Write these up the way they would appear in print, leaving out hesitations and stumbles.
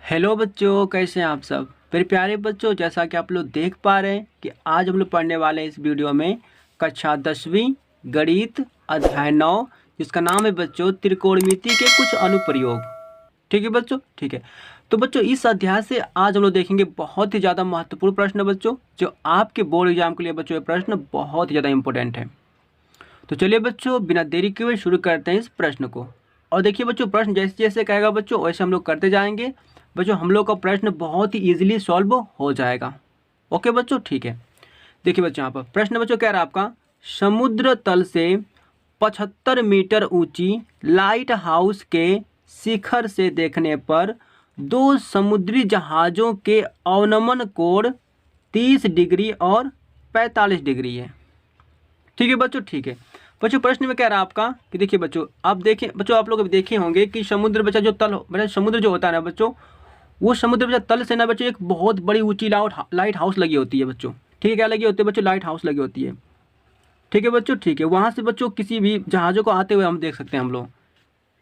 Hello बच्चों, कैसे हैं आप सब। मेरे प्यारे बच्चों, जैसा कि आप लोग देख पा रहे हैं कि आज हम लोग पढ़ने वाले हैं इस वीडियो में कक्षा 10वीं गणित अध्याय 9, जिसका नाम है बच्चों त्रिकोणमिति के कुछ अनुप्रयोग। ठीक है बच्चों, ठीक है। तो बच्चों इस अध्याय से आज हम लोग देखेंगे बहुत ही ज़्यादा महत्वपूर्ण प्रश्न बच्चों, जो आपके बोर्ड एग्जाम के लिए बच्चों ये प्रश्न बहुत ही ज़्यादा इंपॉर्टेंट है। तो चलिए बच्चों बिना देरी किए शुरू करते हैं इस प्रश्न को। और देखिए बच्चों, प्रश्न जैसे जैसे कहेगा बच्चों वैसे हम लोग करते जाएंगे। बच्चों हम लोग का प्रश्न बहुत ही इजीली सॉल्व हो जाएगा। ओके बच्चों, ठीक है। देखिए बच्चों यहाँ पर प्रश्न बच्चों कह रहा है आपका, समुद्र तल से 75 मीटर ऊंची लाइट हाउस के शिखर से देखने पर दो समुद्री जहाज़ों के अवनमन कोण 30 डिग्री और 45 डिग्री है। ठीक है बच्चों, ठीक है। बच्चों प्रश्न में कह रहा है आपका कि देखिए बच्चों, आप देखें बच्चों, आप लोग देखे होंगे कि समुद्र बच्चा जो तल बच्चा समुद्र जो होता है ना बच्चों, वो समुद्र बच्चा तल से ना बच्चों एक बहुत बड़ी ऊंची लाइट हाउस लगी होती है बच्चों। ठीक है, क्या लगी होती है बच्चों? लाइट हाउस लगी होती है। ठीक है बच्चों, ठीक है। वहाँ से बच्चों किसी भी जहाज़ों को आते हुए हम देख सकते हैं हम लोग।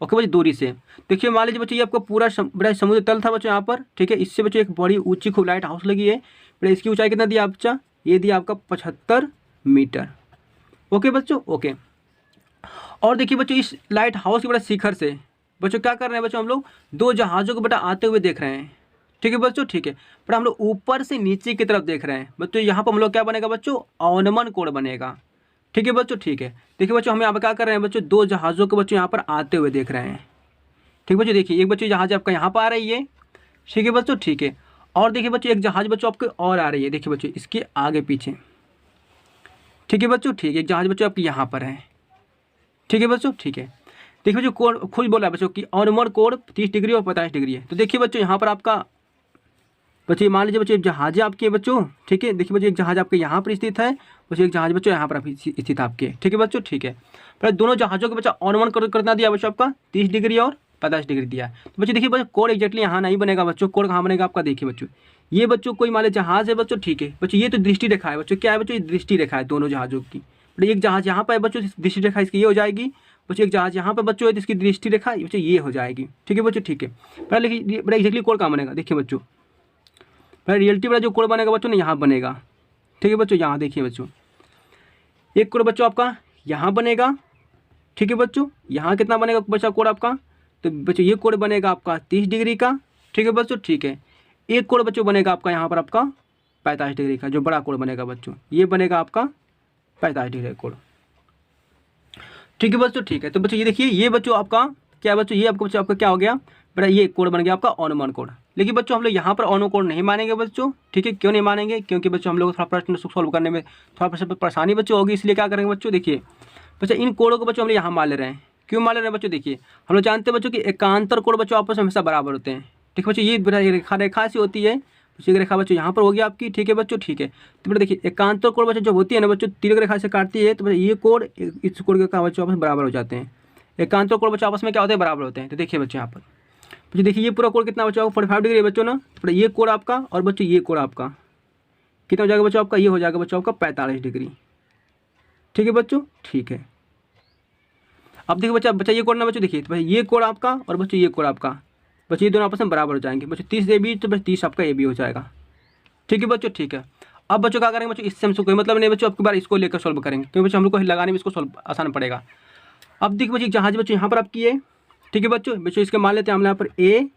ओके बच्चों, दूरी से देखिए, मान लीजिए बच्चों ये आपका पूरा बड़ा समुद्र तल था बच्चों यहाँ पर। ठीक है, इससे बच्चों एक बड़ी ऊंची खूब लाइट हाउस लगी है। बड़ा इसकी ऊंचाई कितना दिया बच्चा? ये दिया आपका 75 मीटर। ओके बच्चों, ओके। और देखिए बच्चों, इस लाइट हाउस के बड़ा शिखर से बच्चों क्या कर रहे हैं बच्चों, हम लोग दो जहाज़ों को बेटा आते हुए देख रहे हैं। ठीक है बच्चों, ठीक है। पर हम लोग ऊपर से नीचे की तरफ देख रहे हैं बच्चों। यहाँ पर हम लोग क्या बनेगा बच्चों? अवनमन कोण बनेगा। ठीक है बच्चों, ठीक है। देखिए बच्चों, हम यहाँ पर क्या कर रहे हैं बच्चों? दो जहाज़ों को बच्चों यहाँ पर आते हुए देख रहे हैं। ठीक बच्चों, देखिए एक बच्चों जहाज़ आपका यहाँ पर आ रही है। ठीक है बच्चों, ठीक है। और देखिए बच्चों, एक जहाज़ बच्चों आपके और आ रही है। देखिए बच्चों, इसके आगे पीछे। ठीक है बच्चों, ठीक है। एक जहाज़ बच्चों आपके यहाँ पर है। ठीक है बच्चों, ठीक है। देखिए बच्चों, कोण खुद बोला है बच्चों कि अवनमन कोण 30 डिग्री और 45 डिग्री है। तो देखिए बच्चों, यहाँ पर आपका बच्चों मान लीजिए बच्चों एक जहाज़ आपके है बच्चों। ठीक है, देखिए बच्चों एक जहाज़ आपके यहाँ पर स्थित है, बच्चों एक जहाज़ बच्चों यहाँ पर स्थित आपके। ठीक है बच्चों, ठीक है। पर दोनों जहाज़ों के बच्चा अवनमन कोण कितना दिया बच्चों आपका? 30 डिग्री और 45 डिग्री दिया। तो बच्चों देखिए बच्चों, कोण एक्जैक्टली यहाँ नहीं बनेगा बच्चों। कोण कहाँ बनेगा आपका? देखिए बच्चों, ये बच्चों कोई मान लीजिए जहाज़ है बच्चों। ठीक है बच्चों, ये तो दृष्टि रेखा है बच्चों। क्या है बच्चों? ये दृष्टि रेखा है दोनों जहाज़ों की। एक जहाज़ यहाँ पर है बच्चों, दृष्टि रेखा इसकी ये हो जाएगी बच्चों। एक जहाज़ यहाँ पर बच्चों है, इसकी दृष्टि रेखा बच्चों ये हो जाएगी। ठीक है बच्चों, ठीक है। पहले लिखिए बड़ा एक्जैक्टली कोण कहाँ बनेगा? देखिए बच्चों, पहले रियलिटी वाला जो कोण बनेगा बच्चों ना यहाँ बनेगा। ठीक है बच्चों, यहाँ देखिए बच्चों, एक कोण बच्चों आपका यहाँ बनेगा। ठीक है बच्चों, यहाँ कितना बनेगा बच्चा कोण आपका? तो बच्चों ये कोण बनेगा आपका 30 डिग्री का। ठीक है बच्चों, ठीक है। एक कोण बच्चों बनेगा आपका यहाँ पर आपका 45 डिग्री का, जो बड़ा कोण बनेगा बच्चों, ये बनेगा आपका 45 डिग्री का कोण। ठीक है बच्चों, ठीक है। तो बच्चों ये देखिए, ये बच्चों आपका क्या है बच्चों? ये आपका बच्चों आपका क्या हो गया बेटा? ये कोण बन गया आपका अवनमन कोण। लेकिन बच्चों हम लोग यहाँ पर अवनमन कोण नहीं मानेंगे बच्चों। ठीक है, क्यों नहीं मानेंगे? क्योंकि बच्चों हम लोग थोड़ा प्रश्न सॉल्व करने में थोड़ा परेशानी बच्चों होगी, इसलिए क्या करेंगे बच्चों? देखिए बच्चों, इन कोणों को बच्चों हम लोग यहाँ मान ले रहे हैं। क्यों मान ले रहे हैं बच्चों? देखिए हम लोग जानते हैं बच्चों कि एकांतर कोण बच्चों आपस में हमेशा बराबर होते हैं। ठीक है बच्चों, ये रेखा रेखा से होती है बच्चों। एक रेखा बच्चों यहाँ पर होगी आपकी। ठीक है बच्चों, ठीक है। तो बेटा देखिए, एकांतर कोण बच्चों जब होती है ना बच्चों, तिर्यक रेखा से काटती है, तो बच्चों ये कोण इस कोण के बच्चों आपस में बराबर हो जाते हैं। एकांतर कोण बच्चों आपस में क्या होते हैं? बराबर होते हैं। तो देखिए बच्चों यहाँ पर बच्चों, देखिए ये पूरा कोण कितना बच्चों? 45 डिग्री है बच्चों ना। तो ये कोण आपका और बच्चों ये कोण आपका कितना हो जाएगा बच्चों आपका? ये हो जाएगा बच्चों आपका 45 डिग्री। ठीक है बच्चों, ठीक है। अब देखिए बच्चा ये कोण ना बच्चों, देखिए तो भाई ये कोण आपका और बच्चों ये कोण आपका, बच्चों ये दोनों आपस में बराबर हो जाएंगे बच्चों। 30 ए बी तो बस 30 आपका ए बी हो जाएगा। ठीक है बच्चों, ठीक है। अब बच्चों क्या करेंगे बच्चों? इससे हमसे कोई मतलब नहीं बच्चों, आपकी बार इसको लेकर सॉल्व करेंगे, क्योंकि बच्चों हम लोग को लगाने में इसको सॉल्व आसान पड़ेगा। अब देखिए बच्चों, जहाज बच्चों यहाँ पर आपकी है। ठीक है बच्चों, इसके मान लेते हैं हम यहाँ पर ए,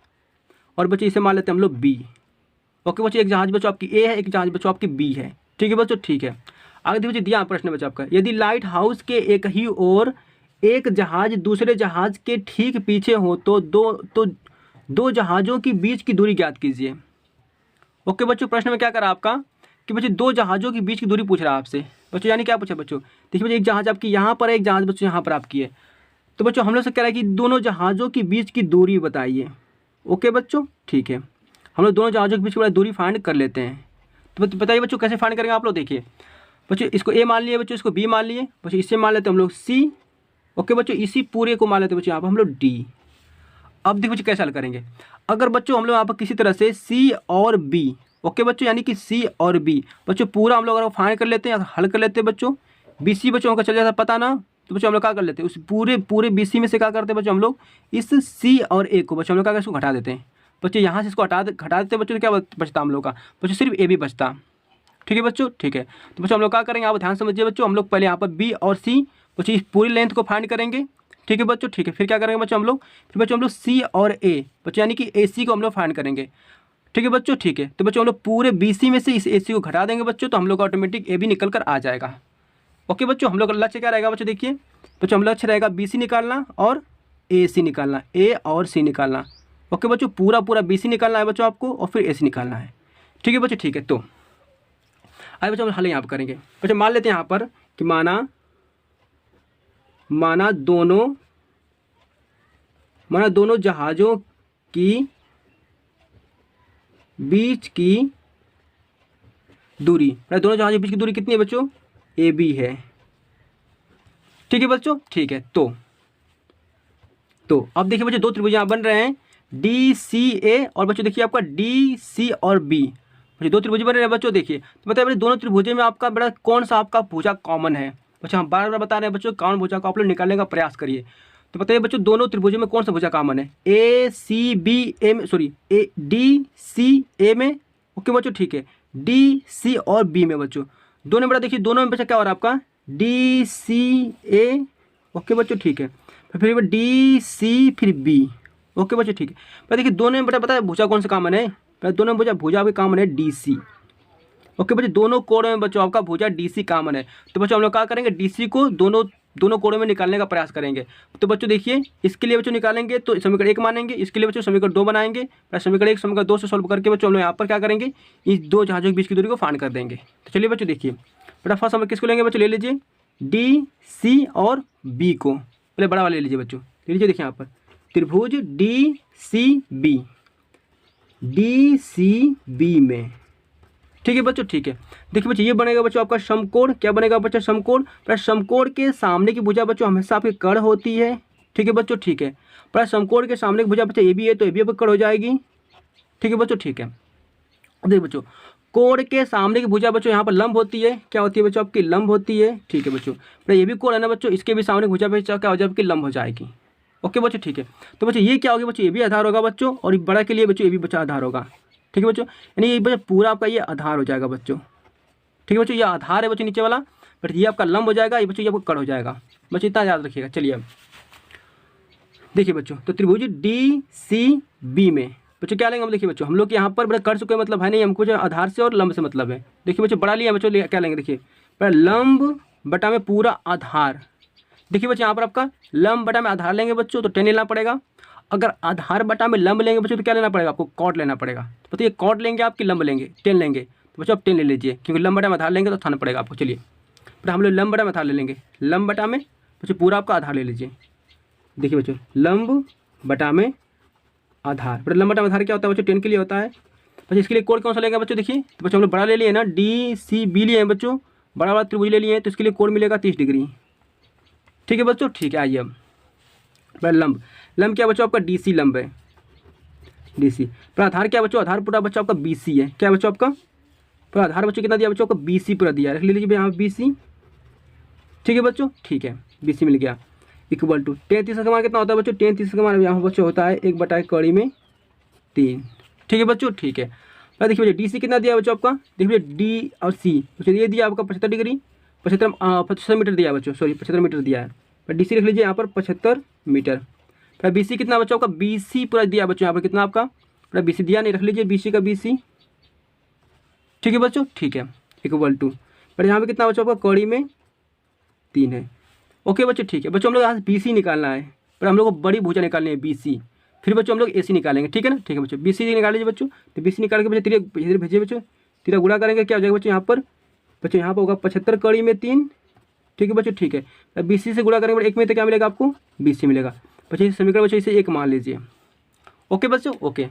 और बच्चों इसे मान लेते हैं हम लोग बी। ओके बच्चों, एक जहाज बच्चों आपकी ए है, एक जहाज बच्चों आपकी बी है। ठीक है बच्चों, ठीक है। आगे देखिए बच्चों, दिया प्रश्न बच्चों आपका, यदि लाइट हाउस के एक ही ओर एक जहाज दूसरे जहाज के ठीक पीछे हो तो दो जहाज़ों की बीच की दूरी ज्ञात कीजिए। ओके बच्चों, प्रश्न में क्या करा आपका कि बच्चों दो जहाज़ों के बीच की दूरी पूछ रहा है आपसे बच्चों। यानी क्या पूछा बच्चों? देखिए बच्चों, एक जहाज आपकी यहाँ पर है, एक जहाज बच्चों यहाँ पर आपकी है। तो बच्चों हम लोग से कह रहा है कि दोनों जहाज़ों के बीच की दूरी बताइए। ओके बच्चों, ठीक है। हम लोग दोनों जहाज़ों के बीच की दूरी फाइंड कर लेते हैं। तो बताइए बच्चों कैसे फाइंड करेंगे आप लोग? देखिए बच्चों, इसको ए मान लिए बच्चों, इसको बी मान लिए बच्चों, इससे मान लेते हैं हम लोग सी। ओके बच्चों, इसी पूरे को मान लेते हैं बच्चों यहाँ पर हम लोग डी। अब देखो बच्चों कैसे हल करेंगे। अगर बच्चों हम लोग यहाँ पर किसी तरह से सी और बी, ओके बच्चों, यानी कि सी और बी बच्चों पूरा हम लोग अगर फाइंड कर लेते हैं, हल कर लेते हैं बच्चों, बी सी बच्चों का चल जाता पता ना, तो बच्चों हम लोग क्या कर लेते हैं? उस पूरे बी सी में से क्या करते हैं बच्चों? हम लोग इस सी और ए को बच्चों हम लोग क्या इसको घटा देते हैं बच्चों यहाँ से इसको हटा देते बच्चों, तो क्या बचता हम लोग का बच्चों, सिर्फ ए बी बचता। ठीक है बच्चों, ठीक है। तो बच्चों हम लोग क्या करेंगे, आप ध्यान समझिए बच्चों, हम लोग पहले यहाँ पर बी और सी बच्चों इस पूरी लेंथ को फाइंड करेंगे। ठीक है बच्चों, ठीक है। फिर क्या करेंगे बच्चों हम लोग, फिर बच्चों हम लोग सी और ए बच्चों यानी कि ए सी को हम लोग फाइंड करेंगे। ठीक है बच्चों, ठीक है। तो बच्चों हम लोग पूरे बी सी में से इस ए सी को घटा देंगे बच्चों, तो हम लोग का ऑटोमेटिक ए बी निकल कर आ जाएगा। ओके बच्चों, हम लोग का लक्ष्य क्या रहेगा बच्चों, देखिए बच्चों हम लक्ष्य रहेगा बी सी निकालना और ए सी निकालना, ए और सी निकालना। ओके बच्चों, पूरा बी सी निकालना है बच्चों आपको, और फिर ए सी निकालना है। ठीक है बच्चों, ठीक है। तो आइए बच्चों हम हल यहाँ पर करेंगे बच्चों, मान लेते हैं यहाँ पर कि माना दोनों जहाज़ों की बीच की दूरी, दोनों जहाज़ों के बीच की दूरी कितनी है बच्चों, ए बी है। ठीक है बच्चों, ठीक है। तो अब देखिए बच्चों, दो त्रिभुज यहाँ बन रहे हैं डी सी ए, और बच्चों देखिए आपका डी सी और बी, दो त्रिभुज बन रहे हैं बच्चों। देखिए तो बताइए दोनों त्रिभुजों में आपका बड़ा कौन सा आपका भुजा कॉमन है बच्चों, हम बार बार बता रहे हैं बच्चों, कौन भुजा को आप लोग निकालने का प्रयास करिए। तो बताइए बच्चों, दोनों त्रिभुजों में कौन सा भुजा कॉमन है, ए सी बी ए में, सॉरी ए डी सी ए में। ओके बच्चों, ठीक है। डी सी और बी में बच्चों, दोनों बड़ा देखिए, दोनों में बच्चा क्या हो रहा है आपका डी सी ए। ओके बच्चों, ठीक है। फिर डी सी फिर बी। ओके बच्चों, ठीक है। पर देखिए दोनों में बेटा पता है भुजा कौन सा कॉमन है, दोनों में भुजा भी कॉमन है डी सी। ओके बच्चों, दोनों कोणों में बच्चों आपका भुजा डी सी कॉमन है। तो बच्चों हम लोग क्या करेंगे, डी सी को दोनों कोणों में निकालने का प्रयास करेंगे। तो बच्चों देखिए, इसके लिए बच्चों निकालेंगे तो समीकरण 1 मानेंगे, इसके लिए बच्चों समीकरण 2 बनाएंगे। समीकरण 1 समीकरण 2 से सॉल्व करके बच्चों हम लोग यहाँ पर क्या करेंगे, इस दो जहाज़ों के बीच की दूरी को फाइंड कर देंगे। तो चलिए बच्चों देखिए, बेटा फर्स्ट हम किसको लेंगे बच्चों, ले लीजिए डी सी और बी को, पहले बड़ा वाला ले लीजिए बच्चों, ले लीजिए। देखिए यहाँ पर त्रिभुज डी सी बी में। ठीक है बच्चों, ठीक है। देखिए बच्चों, ये बनेगा बच्चों आपका समकोण। क्या बनेगा बच्चों, समकोण। पर समकोण के सामने की भुजा बच्चों हमेशा आपकी कर्ण होती है। ठीक है बच्चों, ठीक है। पर समकोण के सामने की भुजा बच्चों ए बी है, तो ए बी पर कर्ण हो जाएगी। ठीक है बच्चों, ठीक है। देखिए बच्चों, कोण के सामने की भुजा बच्चों यहाँ पर लंब होती है। क्या होती है बच्चों, आपकी लंब होती है। ठीक है बच्चों, पर ये भी कोण है ना बच्चों, इसके भी सामने भुजा पे क्या हो जाएगी, आपकी लंब हो जाएगी। ओके बच्चों, ठीक है। तो बच्चों ये क्या होगा बच्चों, ये भी आधार होगा बच्चों, और बड़ा के लिए बच्चों ये भी बच्चा आधार होगा। ठीक है बच्चों, यानी ये बच्चों पूरा आपका ये आधार हो जाएगा बच्चों। ठीक है बच्चों, ये आधार है बच्चों नीचे वाला, बट ये आपका लंब हो जाएगा, ये बच्चों ये आपको कर्ण हो जाएगा बच्चों, इतना याद रखिएगा। चलिए अब देखिए बच्चों, तो त्रिभुज डी सी बी में बच्चों क्या लेंगे हम, देखिए बच्चों हम लोग यहाँ पर बड़ा कर्ण से कोई मतलब है नहीं, हमको जो आधार से और लंब से मतलब है। देखिए बच्चों, बड़ा लिया बच्चों, क्या लेंगे, देखिए लंब बटा में पूरा आधार। देखिए बच्चों, यहाँ पर आपका लंब बटा में आधार लेंगे बच्चों, तो 10 लेना पड़ेगा। अगर आधार बटा में लंब लेंगे बच्चों, तो क्या लेना पड़ेगा आपको, कॉट लेना पड़ेगा। तो बताइए कॉट लेंगे आपकी, लंब लेंगे 10 लेंगे, तो बच्चों आप 10 ले लीजिए, क्योंकि लंब बटा में आधार लेंगे तो थाना पड़ेगा आपको। चलिए फिर हम लोग लंब बटा में आधार ले लेंगे, लंब बटा में बच्चों पूरा आपका आधार ले लीजिए। देखिए बच्चों, लंब बटा में आधार, बट लंब बटा में आधार क्या होता है बच्चों, 10 के लिए होता है। बच्चों इसके लिए कोड कौन सा लेगा बच्चों, देखिए तो बच्चों हम लोग बड़ा ले लिए ना, डी सी बी लिए हैं बच्चों, बड़ा बड़ा त्रिभुज ले लिए हैं, तो इसके लिए कोड मिलेगा 30 डिग्री। ठीक है बच्चों, ठीक है। आइए अब लंब क्या बच्चों आपका डी सी लंब है, डी सी। पर आधार क्या बच्चों, आधार पूरा बच्चों आपका बी सी है। क्या बच्चों आपका पर आधार बच्चों कितना दिया बच्चों आपको, बी सी पूरा दिया, रख लीजिए यहाँ बी सी। ठीक है बच्चों, ठीक है, बी सी मिल गया। इक्वल टू 10 30 का मान कितना होता है बच्चों, 10 30 का मान यहाँ बच्चों होता है 1 बटा कड़ी में 3। ठीक है बच्चों, ठीक है। देखिए बच्चों डी सी कितना दिया बच्चों आपका, देखिए डी और सी बच्चों ये दिया आपका 75 डिग्री, 75 मीटर दिया बच्चों, सॉरी 75 मीटर दिया है। पर डी सी लिख लीजिए यहाँ पर 75 मीटर। फिर बी सी कितना बच्चों आपका, बी सी पूरा दिया बच्चों यहाँ पर कितना आपका, पूरा बी सी दिया नहीं, रख लीजिए बी सी का बी सी। ठीक है बच्चों, ठीक है। इक्वल टू पर यहाँ पे कितना बच्चों आपका, कड़ी में 3 है। ओके बच्चों, ठीक है। बच्चों हम लोग यहाँ से बी सी निकालना है, पर हम लोग को बड़ी भुजा निकालनी है बी सी, फिर बच्चों हम लोग ए सी निकालेंगे। ठीक है ना, ठीक है बच्चों, बी सी निकाल लीजिए बच्चों। तो बी सी निकाल के बच्चों धीरे भेजिए बच्चों, तीरा गुणा करेंगे, क्या हो जाएगा बच्चों यहाँ पर, बच्चों यहाँ पर होगा 75 कड़ी में 3। ठीक है बच्चों, ठीक है। बी सी से गुणा करेंगे 1 में, तो क्या मिलेगा आपको, बी सी मिलेगा बच्चों। इस समीकरण बच्चों इसे 1 मान लीजिए। ओके बच्चों, ओके।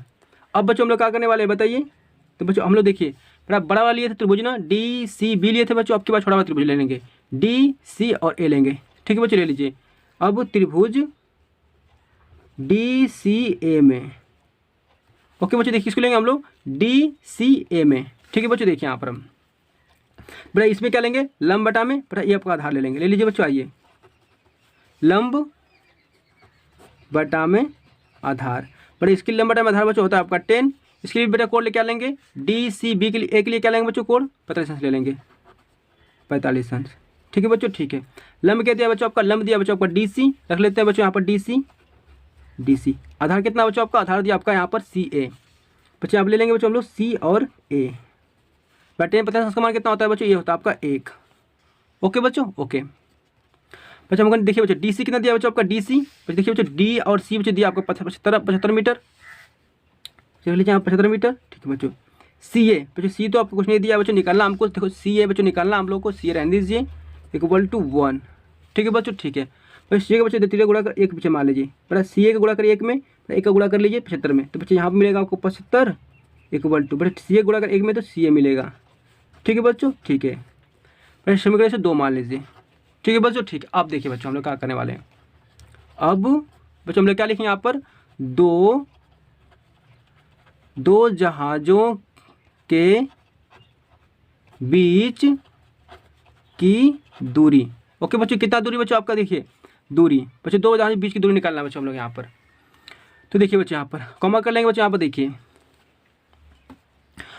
अब बच्चों हम लोग क्या करने वाले हैं बताइए, तो बच्चों हम लोग देखिए बड़ा वाला लिए थे त्रिभुज ना, डी सी बी लिए थे बच्चों, आपके पास छोटा वाला त्रिभुज ले लेंगे, डी सी और ए लेंगे। ठीक है बच्चों, ले लीजिए। अब त्रिभुज डी सी ए में, ओके बच्चों देखिए इसको लेंगे हम लोग डी सी ए में। ठीक है बच्चों, देखिए यहाँ पर हम बेटा इसमें क्या लेंगे, लंब बटा में बेटा ये आपका आधार ले लेंगे। ले लीजिए बच्चों, आइए लंब बटा में आधार, बट इसकी लंबा टाइम आधार बच्चों होता है आपका 10। इसके लिए बेटा कोड क्या लेंगे, डी सी बी के लिए ए के लिए क्या लेंगे बच्चों, कोड 45 अंश ले लेंगे, 45 अंश। ठीक है बच्चों, ठीक है। लंब क्या दिया बच्चों आपका, लंब दिया बच्चों आपका डी सी, रख लेते हैं बच्चों यहाँ पर डी सी, डी सी। आधार कितना बच्चों आपका, आधार दिया आपका यहाँ पर सी ए। बच्चों आप ले लेंगे बच्चों हम लोग सी और ए। 10 50 अंश का मान कितना होता है बच्चों, ये होता है आपका 1। ओके बच्चों, ओके। बच्चों हम देखिए बच्चों डी सी कितना दिया बच्चों आपका, डी सी बच्चों देखिए बच्चों डी और सी बच्चों दिया आपको 75 मीटर, देख लीजिए यहाँ 75 मीटर। ठीक है बच्चों, सी ए बच्चों, सी तो आपको कुछ नहीं दिया बच्चों, निकालना हमको, देखो सी ए बच्चों निकालना हम लोग को, सी ए रहने दीजिए इक्वल टू 1। ठीक है बच्चों, ठीक है। बच्चों सी ए का बच्चों 3 गुणा कर 1 बच्चों मान लीजिए, बड़ा सी ए का गुणा कर 1 में, 1 का गुणा कर लीजिए 75 में, तो बच्चों यहाँ पर मिलेगा आपको 75 इक्वल टू, बच्चों सी ए गुणा कर 1 में तो सी ए मिलेगा। ठीक है बच्चों, ठीक है। बच्चों समीकरण से 2 मान लीजिए। ठीक है बच्चों, ठीक है। अब देखिए बच्चों हम लोग क्या करने वाले हैं, अब बच्चों हम लोग क्या लिखेंगे यहाँ पर, दो जहाज़ों के बीच की दूरी। ओके बच्चों, कितना दूरी बच्चों आपका, देखिए दूरी बच्चों 2 जहाज़ों के बीच की दूरी निकालना है बच्चों हम लोग यहाँ पर। तो देखिए बच्चों यहाँ पर कॉमा कर लेंगे बच्चों, यहाँ पर देखिए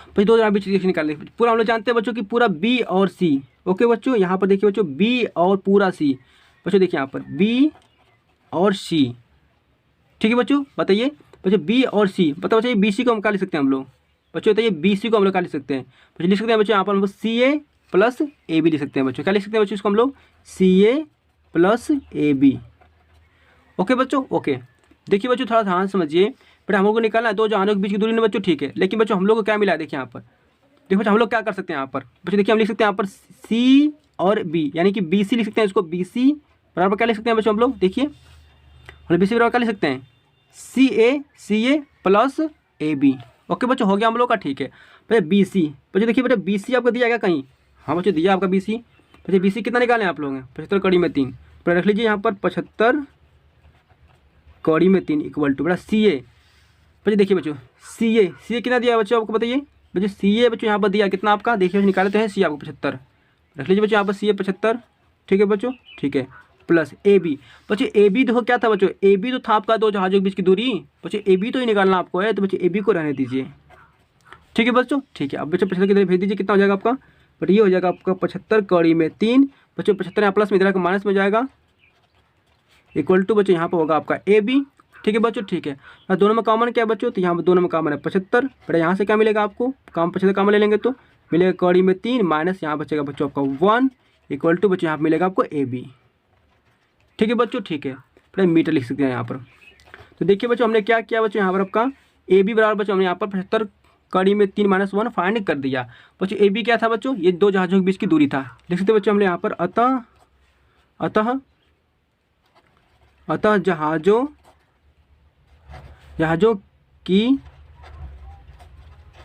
बच्चों 2 जहाज़ों के बीच की निकाल लेंगे। पूरा हम लोग जानते हैं बच्चों कि पूरा बी और सी। ओके बच्चों, यहाँ पर देखिए बच्चों बी और पूरा सी, बच्चों देखिए यहाँ पर बी और सी। ठीक है बच्चों, बताइए बच्चों बी और सी, बताओ बच्चों बी सी को हम क्या लिख सकते हैं हम लोग, बच्चों बताइए बी सी को हम लोग क्या लिख सकते हैं, बच्चों लिख सकते हैं बच्चों यहाँ पर हम लोग सी ए प्लस ए बी लिख सकते हैं बच्चों, क्या लिख सकते हैं बच्चों इसको हम लोग, सी ए प्लस ए बी। ओके बच्चों, ओके। देखिए बच्चों थोड़ा ध्यान समझिए, बट हम लोग को निकालना है 2 जहाज़ों के बीच की दूरी में बच्चों, ठीक है। लेकिन बच्चों हम लोग को क्या मिला है, देखिए यहाँ पर, देखो बच्चों हम लोग क्या कर सकते हैं यहाँ पर बच्चों, देखिए हम लिख सकते हैं यहाँ पर सी और बी, यानी कि बी सी लिख सकते हैं इसको, बी सी बराबर क्या लिख सकते हैं बच्चों हम लोग, देखिए हम बी सी बराबर क्या लिख सकते हैं, सी ए प्लस ए बी। ओके बच्चों, हो गया हम लोग का, ठीक है। बच्चों बी सी, बच्चों देखिए बेटा बी सी आपको दिया गया कहीं, हाँ बच्चों दिया आपका बी सी। बच्चों बी सी कितना निकालें आप लोग, 75 कड़ी में 3, पर रख लीजिए यहाँ पर 75 कड़ी में 3 इक्वल टू बेटा सी ए। बच्चों देखिए बच्चों सी ए कितना दिया बच्चों आपको बताइए, बच्चों सी ए बच्चों यहाँ पर दिया कितना आपका, देखिए निकाले तो हैं सी आपको 75, रख लीजिए बच्चों यहाँ पर सी ए 75। ठीक है बच्चों, ठीक है, प्लस ए बी। बच्चों ए बी देखो क्या था बच्चों, ए बी तो था आपका 2 जहाज़ों के बीच की दूरी, बच्चों ए बी तो ही निकालना आपको है, तो बच्चों ए बी को रहने दीजिए। ठीक है बच्चों, ठीक है। अब बच्चों 75 की तरफ भेज दीजिए, कितना हो जाएगा आपका, बट ये हो जाएगा आपका 75 कड़ी में 3, बच्चों 75 यहाँ प्लस में इधर का माइनस में जाएगा इक्वल टू बच्चों यहाँ पर होगा आपका ए बी। ठीक है बच्चों, ठीक है। और दोनों में कॉमन क्या है बच्चों, तो यहाँ पर दोनों में कॉमन है 75, बट यहाँ से क्या मिलेगा आपको, 75 कॉमन ले लेंगे तो मिलेगा कड़ी में 3 माइनस यहाँ बचेगा बच्चों आपका 1 इक्वल टू बच्चों यहाँ पर मिलेगा आपको ए बी। ठीक है बच्चों, ठीक है। फिर मीटर लिख सकते हैं यहाँ पर। तो देखिए बच्चों हमने क्या किया बच्चों, यहाँ पर आपका ए बी बराबर बच्चों हमने यहाँ पर 75 कड़ी में 3 माइनस 1 फाइंड कर दिया। बच्चों ए बी क्या था बच्चों, ये 2 जहाज़ों के बीच की दूरी था, लिख सकते बच्चों हमने यहाँ पर अतः जहाज़ों की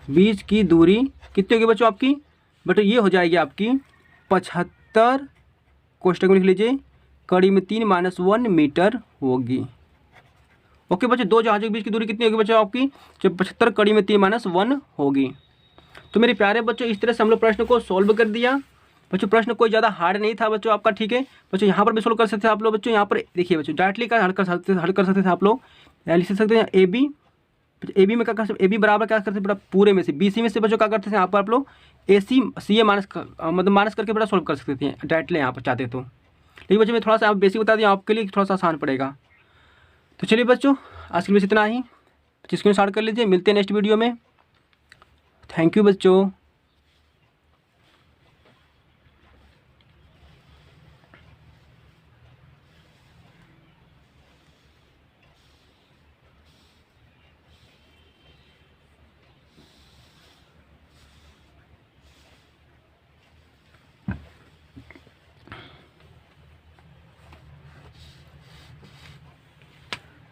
बीच की दूरी कितनी होगी बच्चों आपकी, बट ये हो जाएगी आपकी 75 कोष्टक में लिख लीजिए कड़ी में 3 माइनस 1 मीटर होगी। ओके बच्चों, 2 जहाज़ों के बीच की दूरी कितनी होगी बच्चों आपकी, जब 75 कड़ी में 3 माइनस 1 होगी। तो मेरे प्यारे बच्चों इस तरह से हम लोग प्रश्न को सॉल्व कर दिया। बच्चों प्रश्न कोई ज़्यादा हार्ड नहीं था बच्चों आपका, ठीक है। बच्चों यहाँ पर भी सोल्व कर सकते थे आप लोग, बच्चों यहाँ पर देखिए बच्चों डायरेक्टली का हल कर सकते थे आप लोग, लिख सकते हैं ए बी में क्या कर सकते, ए बी बराबर क्या करते थे बेटा, पूरे में से बी सी में से बच्चों क्या करते थे यहाँ पर आप लोग ए सी ए माइनस मतलब माइनस करके बेटा सोल्व कर सकते थे डायरेक्टली यहाँ पर चाहते तो। लेकिन बच्चों मैं थोड़ा सा आप बेसिक बता दिया, आपके लिए थोड़ा सा आसान पड़ेगा। तो चलिए बच्चों आज के लिए इतना ही, स्क्रीन शॉट कर लीजिए, मिलते हैं नेक्स्ट वीडियो में। थैंक यू बच्चों।